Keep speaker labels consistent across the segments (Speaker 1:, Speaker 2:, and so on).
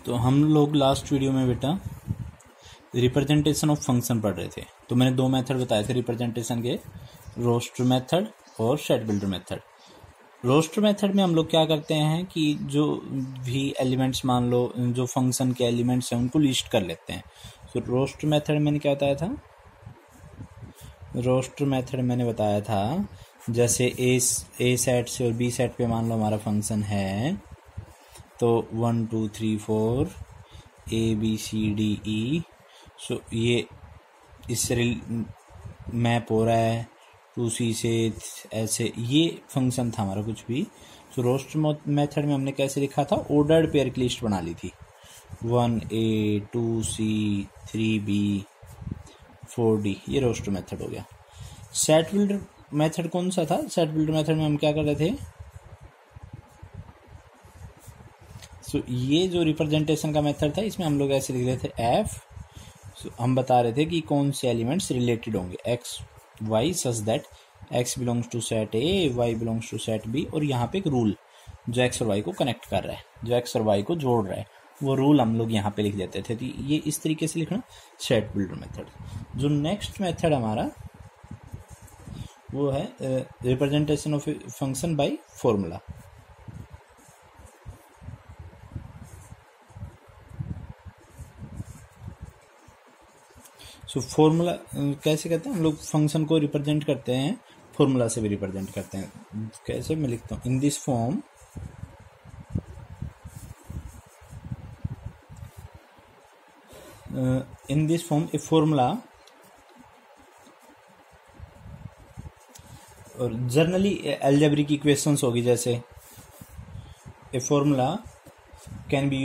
Speaker 1: तो हम लोग लास्ट वीडियो में बेटा रिप्रेजेंटेशन ऑफ फंक्शन पढ़ रहे थे। तो मैंने दो मेथड बताए थे रिप्रेजेंटेशन के, रोस्टर मेथड और set builder method. Roster method में हम लोग क्या करते हैं कि जो भी एलिमेंट्स, मान लो जो फंक्शन के एलिमेंट्स हैं उनको लिस्ट कर लेते हैं। तो रोस्टर मेथड मैंने क्या बताया था, रोस्टर मेथड मैंने बताया था जैसे ए सेट से और बी सेट पे मान लो हमारा फंक्शन है, तो 1 2 3 4 ABCDE। सो ये इससे मैप हो रहा है 2C से ऐसे, ये फंक्शन था हमारा कुछ भी। सो रोस्टर मेथड में हमने कैसे लिखा था, ऑर्डर्ड पेयर की लिस्ट बना ली थी, 1A 2C 3B 4D, ये रोस्टर मेथड हो गया। सेट बिल्डर मेथड कौन सा था, सेट बिल्डर मेथड में हम क्या कर रहे थे, सो ये जो रिप्रेजेंटेशन का मेथड था इसमें हम लोग ऐसे लिख रहे थे F। हम बता रहे थे कि कौन से एलिमेंट्स रिलेटेड होंगे x y such that x belongs to set A, y belongs to set B, और यहाँ पे एक रूल जो x और y को कनेक्ट कर रहा है, जो x और y को जोड़ रहा है, वो रूल हम लोग यहाँ पे लिख देते थे। तो ये इस तरीके से लिखना सेट बिल्डर मेथड। जो नेक्स्ट मेथड हमारा वो है representation of function by formula. So formula कैसे करते हैं हम लोग, फंक्शन को रिप्रेजेंट करते हैं फॉर्मूला से भी रिप्रेजेंट करते हैं। कैसे मैं लिखता हूँ, in this form a formula, और जनरली अलजेब्रिक इक्वेशंस होगी, जैसे a formula can be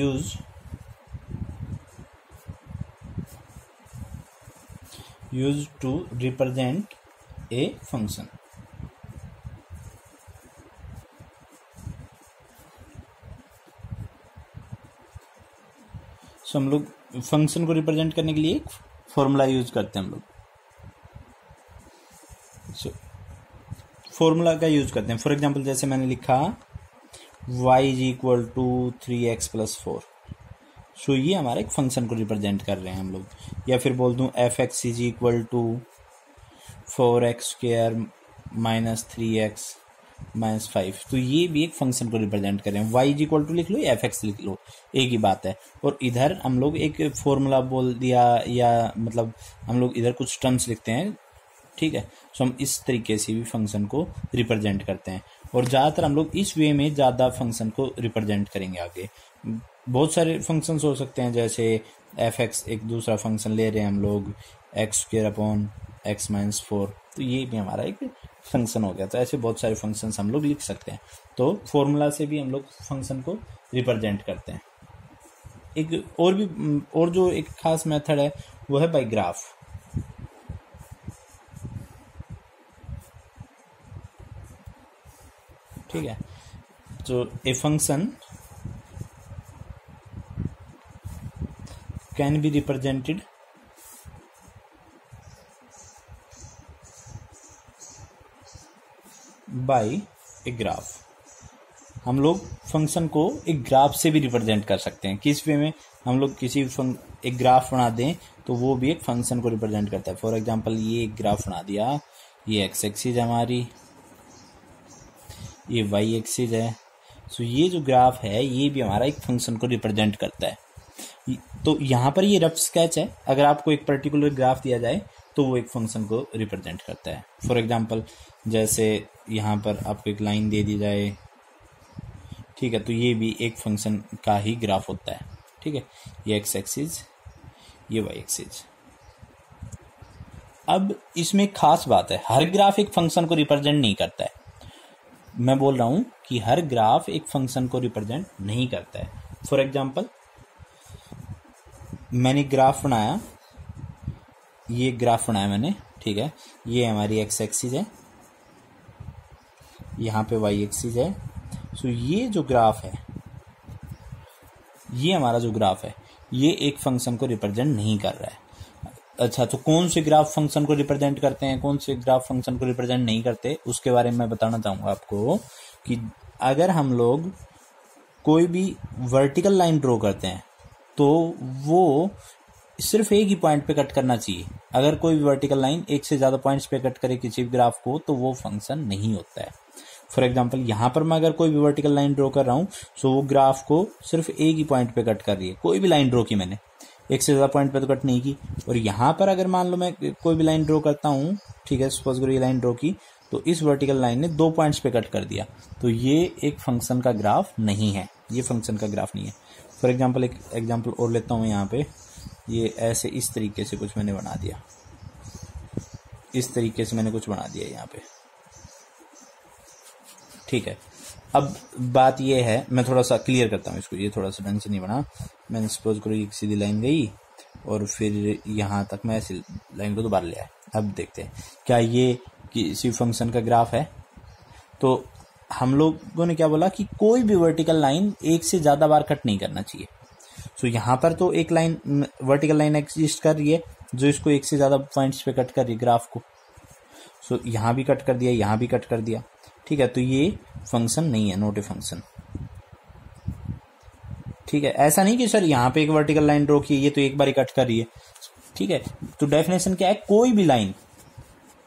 Speaker 1: used to represent a function। So हम लोग फंक्शन को रिप्रेजेंट करने के लिए एक फॉर्मूला यूज करते हैं हम लोग। सो फॉर्मूला का यूज करते हैं, फॉर एग्जांपल जैसे मैंने लिखा y = 3x + 4। सो ये हमारा एक फंक्शन को रिप्रेजेंट कर रहे हैं हम लोग। या फिर बोल दूं fx = 4x² - 3x - 5। तो ये भी एक फंक्शन को रिप्रेजेंट कर रहे हैं। y = लिख लो या fx लिख लो, एक ही बात है। और इधर हम लोग एक फॉर्मूला बोल दिया, या मतलब हम लोग इधर कुछ टर्म्स लिखते हैं, ठीक है। सो हम इस तरीके से भी फंक्शन को रिप्रेजेंट करते हैं, और ज़्यादातर हम लोग इस वे में ज़्यादा फंक्शन को रिप्रेजेंट करेंगे आगे। बहुत सारे फंक्शंस हो सकते हैं, जैसे fx एक दूसरा फंक्शन ले रहे हैं हम लोग, x² - x - 4, तो ये भी हमारा एक फंक्शन हो गया। तो ऐसे बहुत सारे फंक्शंस हम लोग लिख सकते हैं। तो फॉर्मूला से भी हम लोग फंक्शन को रिप्रेजेंट करते हैं। एक और जो एक खास मेथड है वो है बाय ग्राफ। ठीक है, तो a function can be represented by a graph। हम लोग फंक्शन को एक ग्राफ से भी रिप्रेजेंट कर सकते हैं। किस वे में, हम लोग किसी एक ग्राफ बना दें तो वो भी एक फंक्शन को रिप्रेजेंट करता है। फॉर एग्जांपल ये एक ग्राफ बना दिया, ये x एक्सिस हमारी, ये y एक्सिस है। सो ये जो ग्राफ है ये भी हमारा एक फंक्शन को रिप्रेजेंट करता है। तो यहाँ पर ये रफ स्केच है, अगर आपको एक पर्टिकुलर ग्राफ दिया जाए तो वो एक फंक्शन को रिप्रेजेंट करता है। फॉर एग्जांपल जैसे यहाँ पर आपको एक लाइन दे दी जाए, ठीक है, तो ये भी एक फंक्शन का ही ग्राफ होता है। ठीक है, ये x एक्सिस, ये y एक्सिस। अब इसमें एक खास बात है, हर ग्राफ एक फंक्शन को रिप्रेजेंट नहीं करता है। मैं बोल रहा हूँ कि हर ग्राफ एक फंक्शन को रिप्रेजेंट नहीं करता है। फॉर एग्जांपल मैंने ग्राफ बनाया, ये ग्राफ बनाया मैंने, ठीक है, ये हमारी x एक्सिस है, यहाँ पे y एक्सिस है। सो ये जो ग्राफ है, ये हमारा जो ग्राफ है, ये एक फंक्शन को रिप्रेजेंट नहीं कर रहा है। अच्छा, तो कौन से ग्राफ फंक्शन को रिप्रेजेंट करते हैं, कौन से ग्राफ फंक्शन को रिप्रेजेंट नहीं करते, उसके बारे में मैं बताना चाहूँगा आपको। कि अगर हम लोग कोई भी वर्टिकल लाइन ड्रॉ करते हैं, तो वो सिर्फ एक ही पॉइंट पे कट करना चाहिए। अगर कोई भी वर्टिकल लाइन एक से ज़्यादा पॉइंट्स पे कट करे किसी भी ग्राफ को तो वो फंक्शन नहीं होता है। फॉर एग्जांपल यहाँ पर मैं अगर कोई भी वर्टिकल लाइन ड्रॉ कर रहा हूँ तो वो ग्राफ को सिर्फ एक ही पॉइंट पे कट कर रही है। कोई भी लाइन ड्रॉ की मैंने, एक से ज़्यादा पॉइंट पे तो कट नहीं की। और यहाँ पर अगर मान लो मैं कोई भी लाइन ड्रॉ करता हूँ, ठीक है, सपोज करो ये लाइन ड्रॉ की, तो इस वर्टिकल लाइन ने 2 पॉइंट्स पे कट कर दिया, तो ये एक फंक्शन का ग्राफ नहीं है, ये फंक्शन का ग्राफ नहीं है। फॉर एग्जाम्पल एक एग्जाम्पल और लेता हूँ यहाँ पे, ये ऐसे इस तरीके से कुछ मैंने बना दिया, इस तरीके से मैंने कुछ बना दिया यहाँ पे, ठीक है। अब बात ये है, मैं थोड़ा सा क्लियर करता हूँ इसको, ये थोड़ा सा ढंग से नहीं बना। मैंने सपोज करो एक सीधी लाइन गई और फिर यहाँ तक मैं ऐसी लाइन को दोबारा ले आया। अब देखते हैं क्या ये किसी फंक्शन का ग्राफ है। तो हम लोगों ने क्या बोला कि कोई भी वर्टिकल लाइन एक से ज़्यादा बार कट नहीं करना चाहिए। सो यहाँ पर तो एक लाइन वर्टिकल लाइन एग्जिस्ट कर रही है जो इसको एक से ज़्यादा पॉइंट्स पे कट कर रही है ग्राफ को। सो यहाँ भी कट कर दिया, यहाँ भी कट कर दिया, ठीक है। तो ये फंक्शन नहीं है, नॉट ए फंक्शन, ठीक है। ऐसा नहीं कि सर यहाँ पे एक वर्टिकल लाइन ड्रॉ की, ये तो एक बार ही कट कर रही है, ठीक है। तो डेफिनेशन क्या है, कोई भी लाइन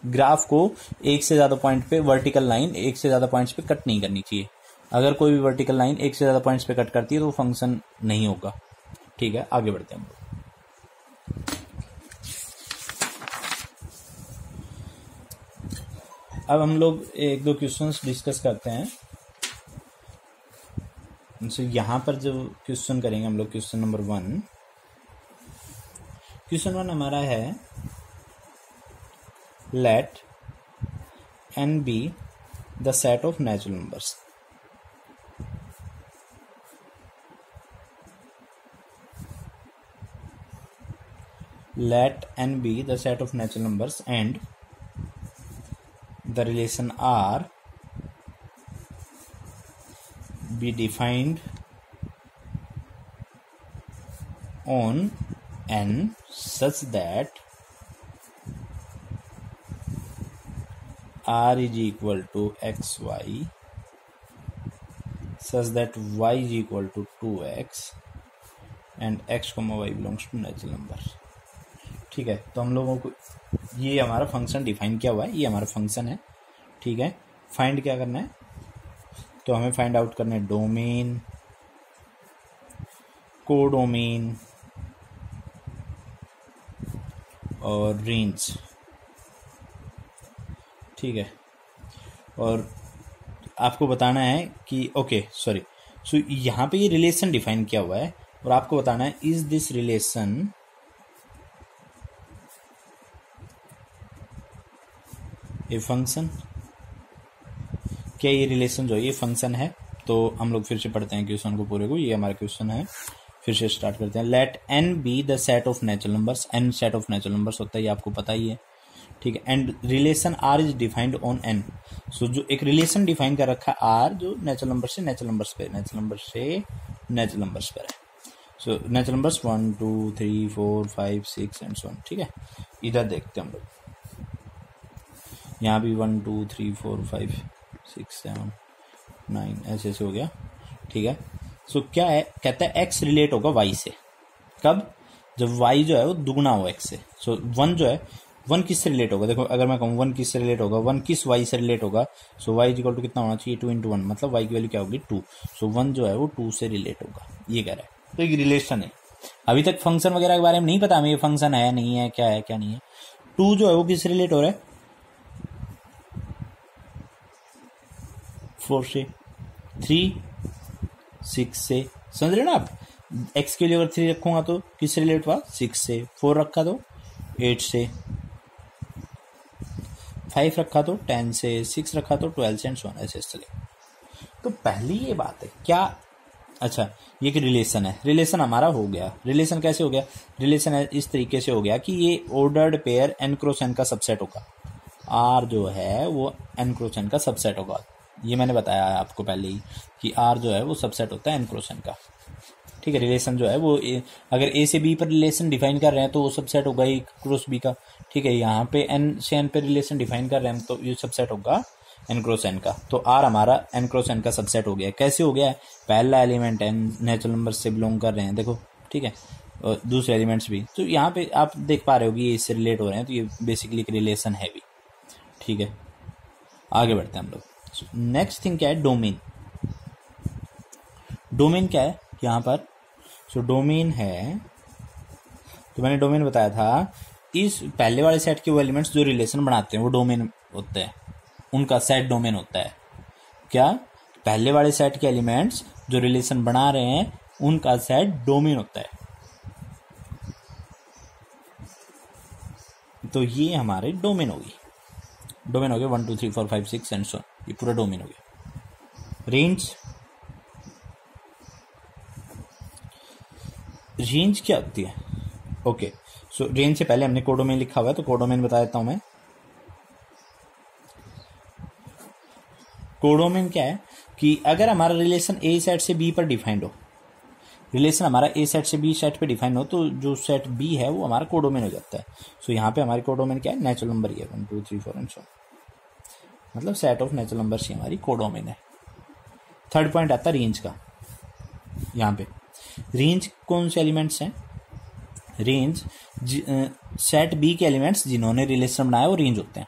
Speaker 1: ग्राफ को एक से ज्यादा पॉइंट पे, वर्टिकल लाइन एक से ज्यादा पॉइंट्स पे कट नहीं करनी चाहिए। अगर कोई भी वर्टिकल लाइन एक से ज्यादा पॉइंट्स पे कट करती है तो वो फंक्शन नहीं होगा, ठीक है। आगे बढ़ते हैं हम लोग। अब हम लोग एक दो क्वेश्चंस डिस्कस करते हैं। यहाँ पर जो क्वेश्चन करेंगे हम लोग, क्वेश्चन नंबर 1, क्वेश्चन 1 हमारा है late n be the set of natural numbers। let n be the set of natural numbers and the relation R be defined on n such that R is equal to xy such that y is equal to 2x and x, y belongs to natural number, ठीक है। तो हम लोगों को ये हमारा function define किया हुआ है, ये हमारा फंक्शन है, ठीक है। फाइंड क्या करना है, तो हमें फाइंड आउट करना है डोमेन, कोडोमेन और रेंज, ठीक है। और आपको बताना है कि सो यहाँ पे ये रिलेशन डिफाइन किया हुआ है और आपको बताना है is this relation a function, क्या ये रिलेशन जो है ये फंक्शन है। तो हम लोग फिर से पढ़ते हैं क्वेश्चन को पूरे को, ये हमारा क्वेश्चन है, फिर से स्टार्ट करते हैं। Let n be the set of natural numbers, n set of natural numbers होता है, ये आपको पता ही है, ठीक है। And relation r is defined on n। So जो एक रिलेशन डिफाइन कर रखा है r, जो नेचुरल नंबर से नेचुरल नंबर्स पे, नेचुरल नंबर से नेचुरल नंबर्स पर है। So natural numbers 1 2 3 4 5 6 and so on, ठीक है। इधर देखते हैं हम लोग, यहाँ भी 1 2 3 4 5 6 7 9 ऐसे हो गया, ठीक है। सो क्या है, कहता है x रिलेट होगा y से, कब, जब y जो है वो दुगना हो x से। सो 1 जो है, 1 किससे रिलेट होगा, देखो अगर मैं कहूँ 1 किससे रिलेट होगा, 1 किस y से रिलेट होगा। सो y इक्वल टू कितना होना चाहिए, 2 × 1, मतलब y की वैल्यू क्या होगी 2। सो 1 जो है वो 2 से रिलेट होगा, ये कह रहा है। तो एक रिलेशन है, अभी तक फंक्शन वगैरह के बारे में नहीं पता हमें, ये फंक्शन है नहीं है, क्या है क्या नहीं है। 2 जो है वो किससे रिलेट हो रहा है, 4 से, 3 6 से, समझ रहे ना आप। x के लिए अगर 3 रखूंगा तो किससे रिलेट हुआ, 6 से, 4 रखा तो 8 से, 5 रखा तो 10 से, 6 रखा तो 12 से एंड सो ऑन, ऐसे चले। तो पहली ये बात है क्या, अच्छा ये कि रिलेशन है, रिलेशन हमारा हो गया। रिलेशन कैसे हो गया, रिलेशन इस तरीके से हो गया कि ये ordered pair n cross n का सबसेट होगा। r जो है वो n क्रॉस n का सबसेट होगा, ये मैंने बताया है आपको पहले ही कि r जो है वो सबसेट होता है n क्रॉस n का, ठीक है। रिलेशन जो है वो अगर a से b पर रिलेशन डिफाइन कर रहे हैं तो वो सबसेट होगा a क्रॉस b का, ठीक है। यहाँ पे n से n पे रिलेशन डिफाइन कर रहे हैं तो ये सबसेट होगा n क्रॉस n का। तो r हमारा n क्रॉस n का सबसेट हो गया है। कैसे हो गया है, पहला एलिमेंट n नेचुरल नंबर से बिलोंग कर रहे हैं, देखो, ठीक है, और दूसरे एलिमेंट्स भी। तो यहाँ पे आप देख पा रहे हो कि ये इससे रिलेट हो रहे हैं, तो ये बेसिकली एक रिलेशन है भी, ठीक है। आगे बढ़ते हैं हम लोग। नेक्स्ट थिंग क्या है, डोमेन। डोमेन क्या है यहाँ पर, सो डोमेन है, तो मैंने डोमेन बताया था, इस पहले वाले सेट के वो एलिमेंट्स जो रिलेशन बनाते हैं वो डोमेन होते हैं, उनका सेट डोमेन होता है। क्या, पहले वाले सेट के एलिमेंट्स जो रिलेशन बना रहे हैं उनका सेट डोमेन होता है। तो ये हमारे डोमेन होगी, डोमेन हो गया 1 2 3 4 5 6 एंड सो, ये पूरा डोमेन हो गया। रेंज, रेंज क्या होती है, ओके, सो रेंज से पहले हमने कोडोमेन लिखा हुआ है, तो कोडोमेन बता देता हूं मैं। कोडोमेन क्या है कि अगर हमारा रिलेशन ए सेट से बी पर डिफाइंड हो, रिलेशन हमारा ए सेट से बी सेट पे डिफाइन हो, तो जो सेट बी है वो हमारा कोडोमेन हो जाता है। सो यहाँ पे हमारी कोडोमेन क्या है, नेचुरल नंबर ही है 1 2 3 4 एंड सो, मतलब सेट ऑफ नेचुरल नंबर्स ही हमारी कोडोमेन है। थर्ड पॉइंट आता है रेंज का। यहाँ पे रेंज कौन से एलिमेंट्स हैं, रेंज सेट बी के एलिमेंट्स जिन्होंने रिलेशन बनाया वो रेंज होते हैं।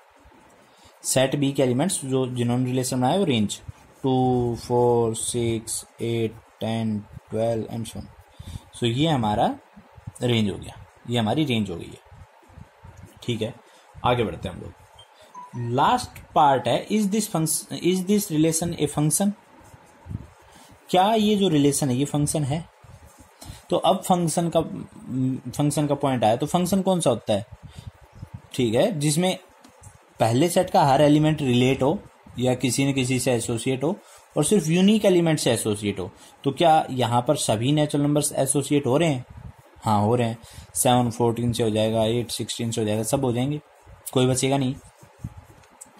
Speaker 1: सेट बी के एलिमेंट्स जो जिन्होंने रिलेशन बनाया वो रेंज 2 4 6 8 10 12 एंड सो। सो ये हमारा रेंज हो गया, ये हमारी रेंज हो गई है, ठीक है। आगे बढ़ते हैं हम लोग। लास्ट पार्ट है, is this relation a function, क्या ये जो रिलेशन है ये फंक्शन है। तो अब फंक्शन का पॉइंट आया, तो फंक्शन कौन सा होता है, ठीक है, जिसमें पहले सेट का हर एलिमेंट रिलेट हो या किसी न किसी से एसोसिएट हो और सिर्फ यूनिक एलिमेंट से एसोसिएट हो। तो क्या यहाँ पर सभी नेचुरल नंबर्स एसोसिएट हो रहे हैं, हाँ हो रहे हैं। 7 14 से हो जाएगा, 8 16 से हो जाएगा, सब हो जाएंगे, कोई बचेगा नहीं।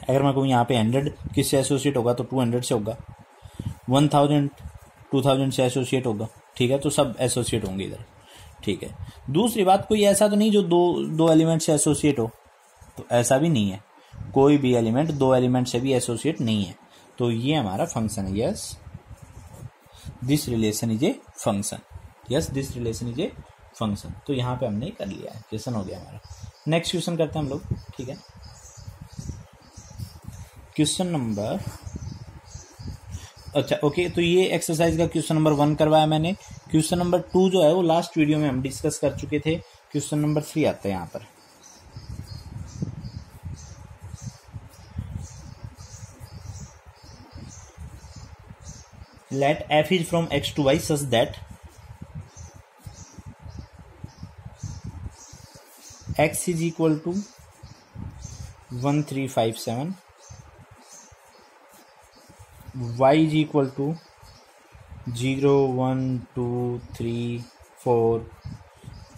Speaker 1: अगर मैं कहूँ यहाँ पे 100 किससे एसोसिएट होगा, तो 200 से होगा। 1000 2000 से एसोसिएट होगा, ठीक है, तो सब एसोसिएट होंगे इधर, ठीक है। दूसरी बात, कोई ऐसा तो नहीं जो दो एलिमेंट से एसोसिएट हो, तो ऐसा भी नहीं है, कोई भी एलिमेंट 2 एलिमेंट से भी एसोसिएट नहीं है। तो ये हमारा फंक्शन है, yes this relation is a function, yes this relation is a function. तो यहाँ पे हमने कर लिया है, क्वेश्चन हो गया हमारा। नेक्स्ट क्वेश्चन करते हैं हम लोग, ठीक है। क्वेश्चन नंबर, अच्छा ओके, तो ये एक्सरसाइज का क्वेश्चन नंबर 1 करवाया मैंने। क्वेश्चन नंबर 2 जो है वो लास्ट वीडियो में हम डिस्कस कर चुके थे। क्वेश्चन नंबर 3 आता है यहाँ पर। Let f is from x to y such that x is equal to 1 3 5 7, y is equal to 0 1 2 3 4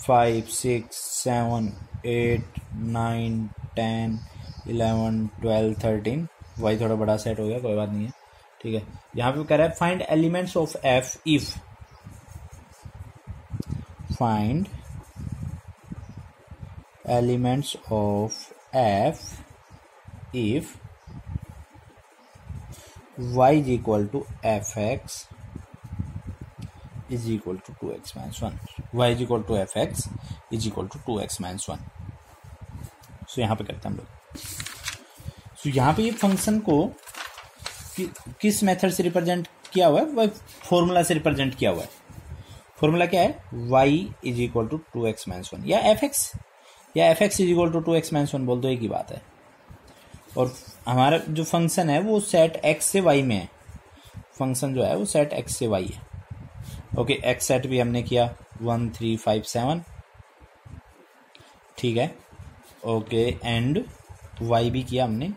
Speaker 1: 5 6 7 8 9 10 11 12 13। y थोड़ा बड़ा सेट हो गया, कोई बात नहीं है, ठीक है। यहाँ पे कह रहा है find elements of f if, find elements of f if y is equal to fx is equal to 2x minus 1, y is equal to fx is equal to 2x minus 1। सो यहाँ पे करते हैं हम लोग। सो यहाँ पे ये फंक्शन को किस मेथड से रिप्रेजेंट किया हुआ है, वह फॉर्मूला से रिप्रेजेंट किया हुआ है। फॉर्मूला क्या है, y is equal to 2x minus 1 या fx is equal to 2x minus 1 बोल दो, एक ही बात है। और हमारा जो फंक्शन है वो सेट x से y में है, फंक्शन जो है वो सेट x से y है, ओके। x सेट भी हमने किया 1 3 5 7, ठीक है, ओके। एंड y भी किया हमने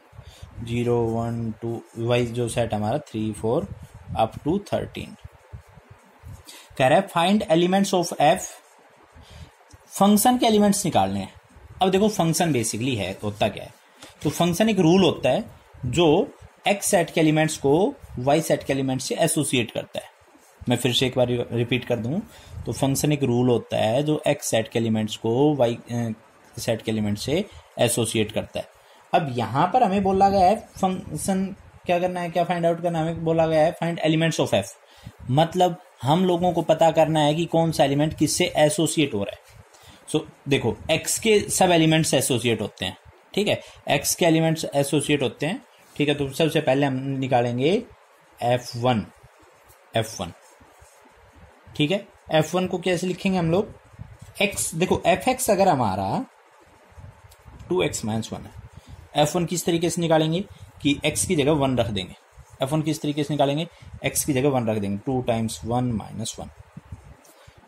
Speaker 1: 0 1 2, y जो सेट हमारा 3 4 अप टू 13। कह रहा है find elements of f, function के एलिमेंट्स निकालने हैं। अब देखो फंक्शन बेसिकली है होता क्या है, तो फंक्शन एक रूल होता है जो x सेट के एलिमेंट्स को y सेट के एलिमेंट्स से एसोसिएट करता है। मैं फिर से एक बार रिपीट कर दूं, तो फंक्शन एक रूल होता है जो x सेट के एलिमेंट्स को y सेट के एलिमेंट्स से एसोसिएट करता है। अब यहां पर हमें बोला गया है फंक्शन क्या करना है, क्या फाइंड आउट करना है, हमें बोला गया है फाइंड एलिमेंट्स ऑफ f, मतलब हम लोगों को पता करना है कि कौन सा एलिमेंट किससे एसोसिएट हो रहा है। सो देखो x के सब एलिमेंट्स एसोसिएट होते हैं, ठीक है, x के एलिमेंट्स एसोसिएट होते हैं, ठीक है। तो सबसे पहले हम निकालेंगे F1, ठीक है। F1 को कैसे लिखेंगे हम लोग, x, देखो fx अगर हमारा 2x - 1 है, F1 किस तरीके से निकालेंगे कि x की जगह 1 रख देंगे। F1 किस तरीके से निकालेंगे, x की जगह 1 रख देंगे, 2 × 1 - 1।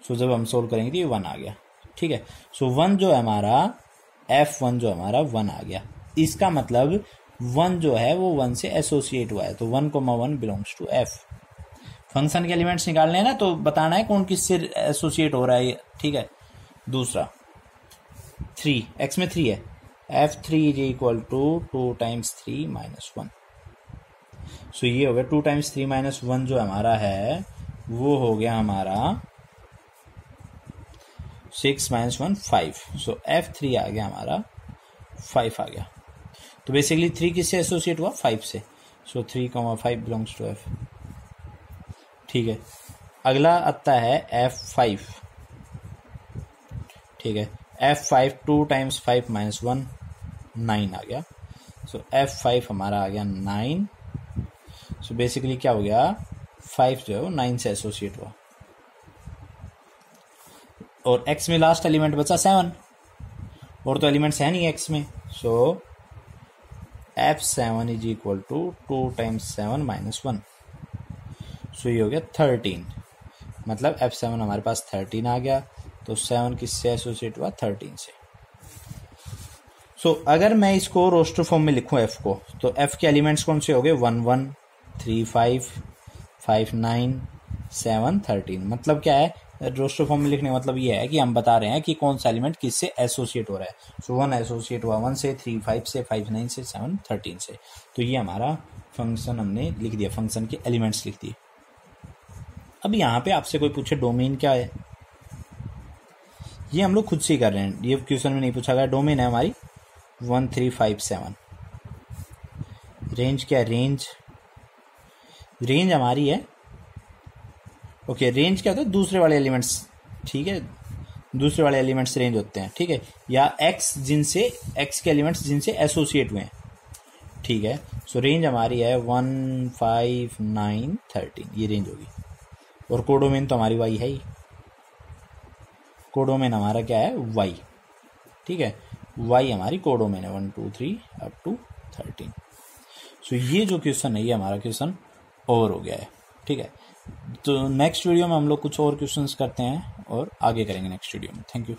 Speaker 1: सो जब हम सोल्व करेंगे तो ये 1 आ गया, ठीक है। सो 1 जो है हमारा, F1 जो हमारा 1 आ गया। इसका मतलब 1 जो है वो 1 से एसोसिएट हुआ है, तो 1, 1 बिलोंग्स टू F। फंक्शन के एलिमेंट्स निकालने हैं ना, तो बताना है कौन किससे एसोसिएट हो रहा है, ठीक है। दूसरा 3, x में 3 है, F3 = 2 × 3 - 1। सो ये हो गया 2 × 3 - 1 जो हमारा है वो हो गया हमारा 6 - 1 5। सो F3 आ गया हमारा 5 आ गया। तो बेसिकली 3 किससे एसोसिएट हुआ, 5 से। सो 3, 5 बिलोंग्स टू F, ठीक है। अगला आता है F5, ठीक है। F5 2 × 5 - 1 9 आ गया। सो F5 हमारा आ गया 9। सो बेसिकली क्या हो गया, 5 जो है वो 9 से एसोसिएट हुआ। और x में लास्ट एलिमेंट बचा 7, और तो एलिमेंट्स है नहीं x में। सो F7 = 2 × 7 - 1। सो ये हो गया 13, मतलब F7 हमारे पास 13 आ गया। तो 7 किससे एसोसिएट हुआ, 13 से। सो अगर मैं इसको रोस्टर फॉर्म में लिखूं f को, तो f के एलिमेंट्स कौन से हो गए, 1 1 3 5 5 9 7 13। मतलब क्या है, रोस्टर फॉर्म में लिखने का मतलब ये है कि हम बता रहे हैं कि कौन सा एलिमेंट किससे एसोसिएट हो रहा है। सो 1 एसोसिएट हुआ 1 से, 3 5 से, 5 9 से, 7 13 से। तो ये हमारा फंक्शन हमने लिख दिया, फंक्शन के एलिमेंट्स लिख दिए। अब यहाँ पे आपसे कोई पूछे डोमेन क्या है, ये हम लोग खुद से ही कर रहे हैं, ये क्वेश्चन में नहीं पूछा गया। डोमेन है हमारी 1 3 5 7। रेंज क्या है, रेंज हमारी है, ओके, रेंज क्या होता है, दूसरे वाले एलिमेंट्स, ठीक है, दूसरे वाले एलिमेंट्स रेंज होते हैं, ठीक है, या x के एलिमेंट्स जिनसे एसोसिएट हुए हैं, ठीक है। सो रेंज हमारी है 1 5 9 13, ये रेंज होगी। और कोडोमेन तो हमारी y है ही, कोडोमेन हमारा क्या है, y, ठीक है, y हमारी कोडोमेन है 1 2 3 अप टू 13। सो ये जो क्वेश्चन है ये हमारा क्वेश्चन ओवर हो गया है, ठीक है। तो नेक्स्ट वीडियो में हम लोग कुछ और क्वेश्चंस करते हैं और आगे करेंगे नेक्स्ट वीडियो में। Thank you.